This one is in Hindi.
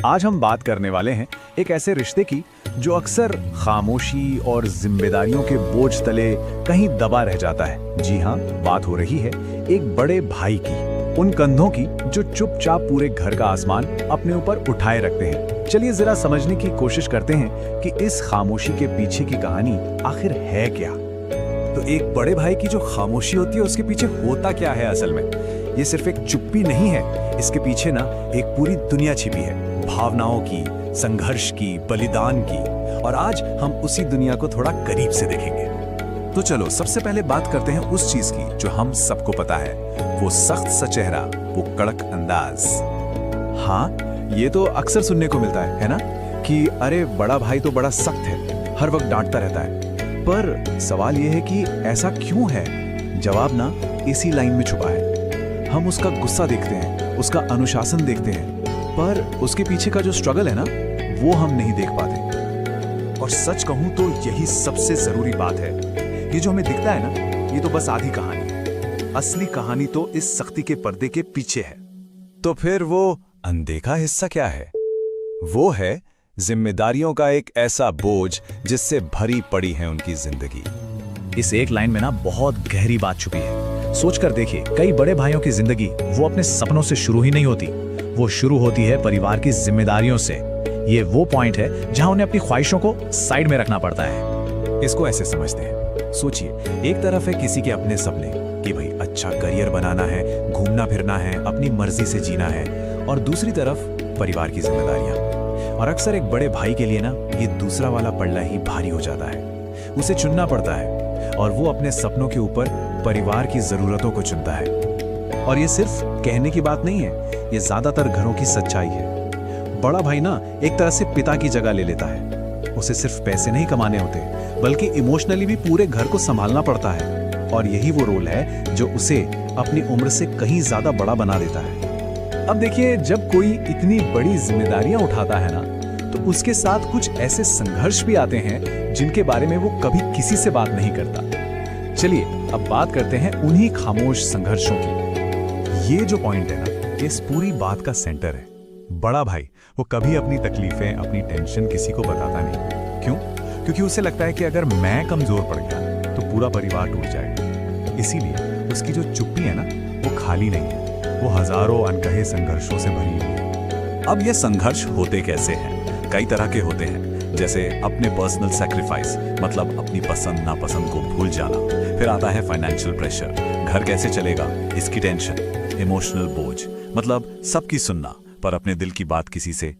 आज हम बात करने वाले हैं एक ऐसे रिश्ते की जो अक्सर खामोशी और जिम्मेदारियों के बोझ तले कहीं दबा रह जाता है। जी हाँ, बात हो रही है एक बड़े भाई की, उन कंधों की जो चुपचाप पूरे घर का आसमान अपने ऊपर उठाए रखते हैं। चलिए जरा समझने की कोशिश करते हैं कि इस खामोशी के पीछे की कहानी आखिर है क्या। तो एक बड़े भाई की जो खामोशी होती है उसके पीछे होता क्या है असल में? ये सिर्फ एक चुप्पी नहीं है, इसके पीछे ना एक पूरी दुनिया छिपी है, भावनाओं की, संघर्ष की, बलिदान की। और आज हम उसी दुनिया को थोड़ा करीब से देखेंगे। तो चलो सबसे पहले बात करते हैं उस चीज की जो हम सबको पता है, वो सख्त सा चेहरा, वो कड़क अंदाज। हाँ, ये तो अक्सर सुनने को मिलता है ना, कि अरे बड़ा भाई तो बड़ा सख्त है, हर वक्त डांटता रहता है। पर सवाल ये है कि ऐसा क्यों है? जवाब ना इसी लाइन में छुपा है। हम उसका गुस्सा देखते हैं, उसका अनुशासन देखते हैं, पर उसके पीछे का जो स्ट्रगल है ना, वो हम नहीं देख पाते। और सच कहूं तो यही सबसे जरूरी बात है। ये जो हमें दिखता है ना, ये तो बस आधी कहानी है। असली कहानी तो इस सख्ती के पर्दे के पीछे है। तो फिर वो अनदेखा हिस्सा क्या है? वो है जिम्मेदारियों का एक ऐसा बोझ जिससे भरी पड़ी है उनकी जिंदगी। इस एक लाइन में ना बहुत गहरी बात छुपी है। सोचकर देखिए, कई बड़े भाइयों की जिंदगी वो अपने सपनों से शुरू ही नहीं होती, वो शुरू होती है परिवार की जिम्मेदारियों से। ये वो पॉइंट है जहां उन्हें अपनी ख्वाहिशों को साइड में रखना पड़ता है। इसको ऐसे समझते हैं, सोचिए, एक तरफ है किसी के अपने सपने कि भाई अच्छा करियर बनाना है, घूमना फिरना है, अपनी मर्जी से जीना है, और दूसरी तरफ परिवार की जिम्मेदारियां। और अक्सर एक बड़े भाई के लिए ना ये दूसरा वाला पल्ला ही भारी हो जाता है। उसे चुनना पड़ता है और वो अपने सपनों के ऊपर परिवार की जरूरतों को चुनता है। और ये सिर्फ कहने की बात नहीं है, ये ज्यादातर घरों की सच्चाई है। बड़ा भाई ना एक तरह से पिता की जगह ले लेता है। उसे सिर्फ पैसे नहीं कमाने होते, बल्कि इमोशनली भी पूरे घर को संभालना पड़ता है। और यही वो रोल है जो उसे अपनी उम्र से कहीं ज्यादा बड़ा बना देता है। अब देखिए, जब कोई इतनी बड़ी जिम्मेदारियां उठाता है ना, तो उसके साथ कुछ ऐसे संघर्ष भी आते हैं जिनके बारे में वो कभी किसी से बात नहीं करता। चलिए अब बात करते हैं उन्हीं खामोश संघर्षों की। ये जो पॉइंट है ना, इस पूरी बात का सेंटर है। बड़ा भाई वो कभी अपनी तकलीफें, अपनी टेंशन किसी को बताता नहीं। क्यों? क्योंकि उसे लगता है कि अगर मैं कमजोर पड़ गया तो पूरा परिवार टूट जाएगा। इसीलिए उसकी जो चुप्पी है ना, वो खाली नहीं है, वो हजारों अनकहे संघर्षों से भरी हुई है। अब ये संघर्ष होते कैसे हैं? कई तरह के होते हैं, जैसे अपने पर्सनल सैक्रिफाइस, मतलब अपनी पसंद नापसंद को भूल जाना। फिर आता है फाइनेंशियल प्रेशर, घर कैसे चलेगा इसकी टेंशन। इमोशनल बोझ, मतलब सबकी सुनना पर अपने दिल की बात किसी से